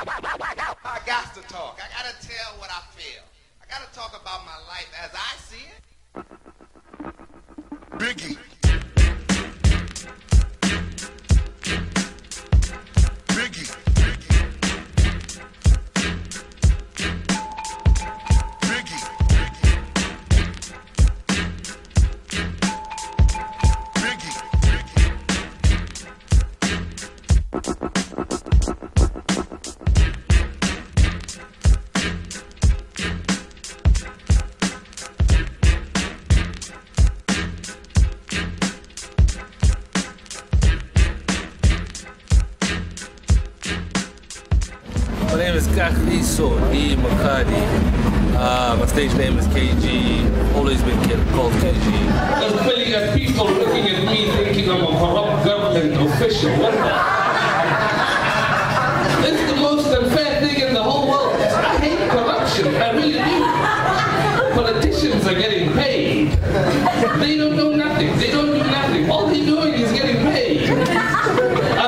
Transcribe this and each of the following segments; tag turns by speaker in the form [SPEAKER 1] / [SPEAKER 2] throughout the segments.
[SPEAKER 1] I got to talk. I got to tell what I feel. I got to talk about my life as I see it. Biggie. Biggie.
[SPEAKER 2] My name is Kagiso, Mokgadi. My stage name is KG. Always been called KG.
[SPEAKER 3] I'm feeling at people looking at me thinking I'm a corrupt government official. What the? It's the most unfair thing in the whole world. I hate corruption. I really do. Politicians are getting paid. They don't know nothing. They don't do nothing. All they're doing is getting paid. I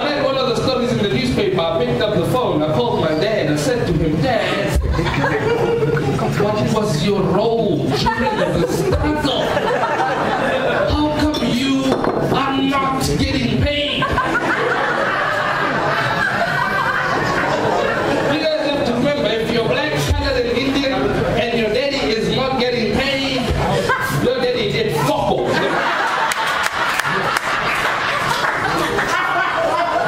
[SPEAKER 3] read one of the stories in the newspaper. I picked up the phone. I called my dad. I said to him, Dad, what was your role during the struggle? How come you are not getting paid? You guys have to remember, if you're black, colored, and Indian, and your daddy is not getting paid, your daddy did football.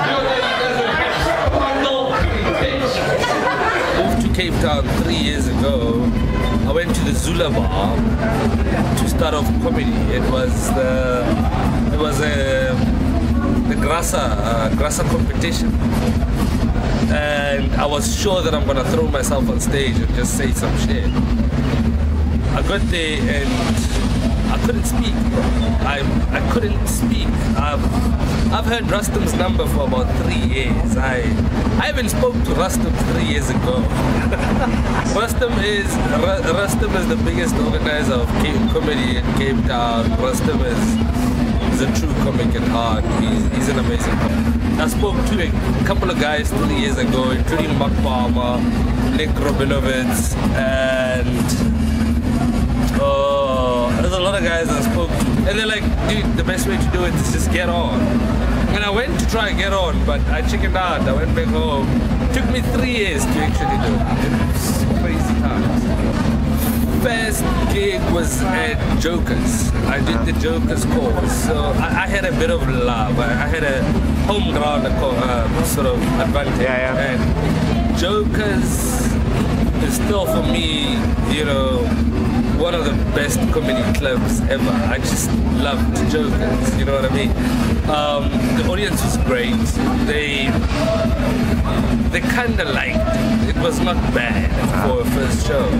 [SPEAKER 3] Your daddy doesn't have struggle intention.
[SPEAKER 2] Moved to Cape Town 3 years ago. I went to the Zula bar to start off comedy. It was the grasa competition, and I was sure that I'm gonna throw myself on stage and just say some shit. I got there and I couldn't speak. I couldn't speak. I've heard Rustam's number for about 3 years. I even spoke to Rustam 3 years ago. Rustam is the biggest organizer of comedy in Cape Town. Rustam is a true comic at heart. He's an amazing comic. I spoke to a couple of guys 3 years ago, including Mark Palmer, Nick Robinovitz, and there's a lot of guys I spoke to, and they're like, dude, the best way to do it is just get on. And I went to try and get on, but I chickened out. I went back home. It took me 3 years to actually do it. It was crazy times. First gig was at Joker's. I did the Joker's course, so I had a bit of love. I had a home ground sort of advantage. And Joker's is still for me, you know, one of the best comedy clubs ever. I just loved Joker's, you know what I mean? The audience was great. They kind of liked it. It was not bad for a first show.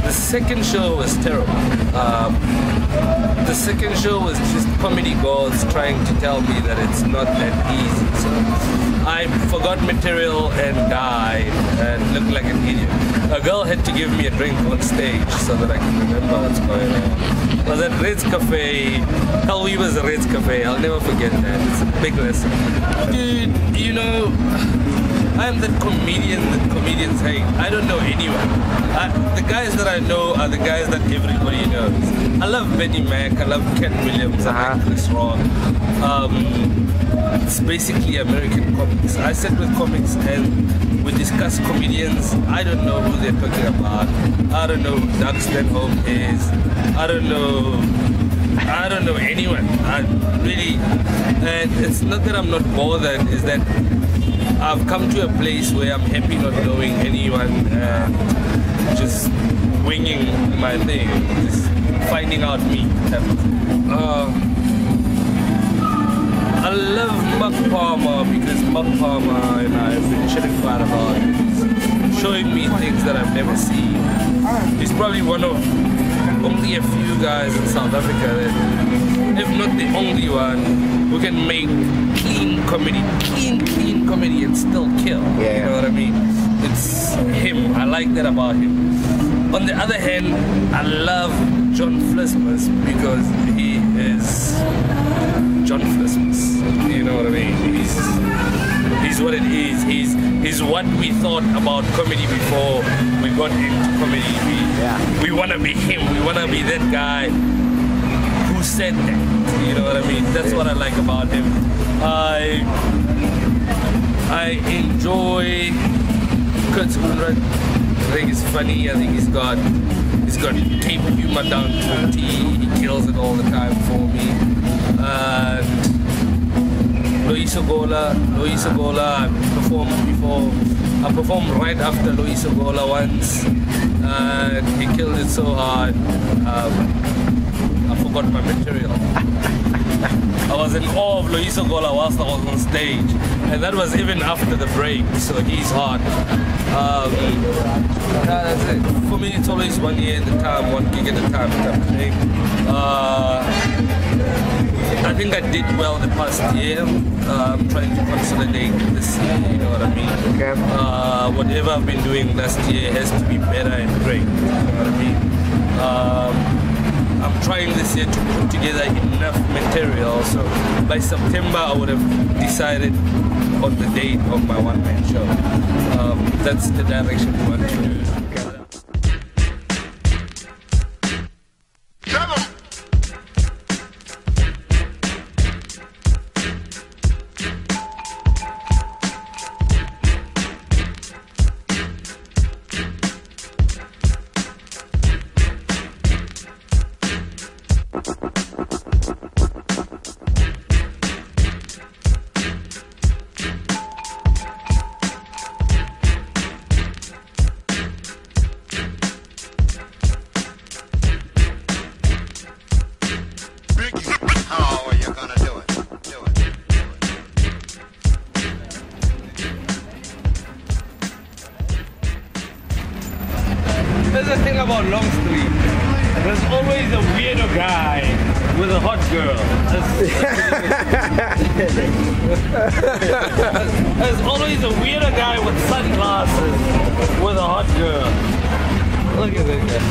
[SPEAKER 2] The second show was terrible. The second show was just comedy gods trying to tell me that it's not that easy. So I forgot material and died and looked like an idiot. A girl had to give me a drink on stage so that I could remember what's going on. I was at Red's Cafe. Hell, we was at Red's Cafe. I'll never forget that. It's a big lesson. Dude, you know, I'm that comedian that comedians hate. I don't know anyone. The guys that I know are the guys that everybody knows. I love Benny Mac. I love Ken Williams. I like Chris Rock. It's basically American comics. I sit with comics and we discuss comedians. I don't know who they're talking about. I don't know who Doug Stanhope is. I don't know anyone. I really, and it's not that I'm not bothered, is that I've come to a place where I'm happy not knowing anyone and just winging my thing, just finding out me. I love Mark Palmer because Mark Palmer and I have been chilling quite a lot. He's showing me things that I've never seen. He's probably one of only a few guys in South Africa that, if not the only one, who can make clean comedy and still kill.
[SPEAKER 4] Yeah.
[SPEAKER 2] You know what I mean? It's him. I like that about him. On the other hand, I love John Flismus because he is John Flismus. You know what I mean? He's He's what it is. He's what we thought about comedy before we got into comedy. We want to be him. We want to be that guy who said that. You know what I mean? That's what I like about him. I enjoy Schoonraad. I think it's funny. I think he's got tape humor down to a T. He kills it all the time for me. And Loiso Gola, I performed before. I performed right after Loiso Gola once, and he killed it so hard. I forgot my material. I was in awe of Loiso Gola whilst I was on stage, and that was even after the break, so he's hard. That's it. For me, it's always 1 year at a time, 1 gig at a time type of thing. I think I did well the past year. I'm trying to consolidate this year, you know what I mean?
[SPEAKER 4] Okay.
[SPEAKER 2] Whatever I've been doing last year has to be better and great, you know what I mean? I'm trying this year to put together enough material, so by September I would have decided on the date of my one-man show. That's the direction we want to do. There's the thing about Long Street. There's always a weirdo guy with a hot girl. There's always a weirdo guy with sunglasses with a hot girl. Look at that guy.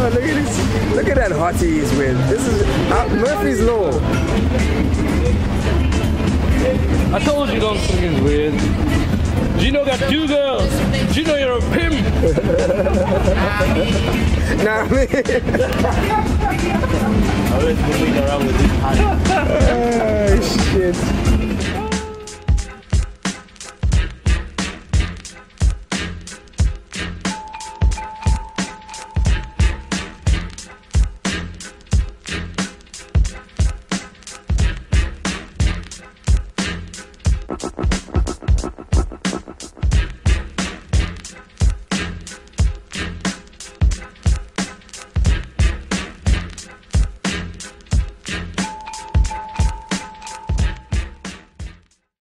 [SPEAKER 4] Oh, look at this. Look at that hottie he's with. This is Murphy's Law.
[SPEAKER 2] I told you Long Street is weird. Gino got 2 girls. Gino, you're a pimp.
[SPEAKER 4] Nah, man.
[SPEAKER 5] I always moving around with this hand.
[SPEAKER 4] Oh, shit.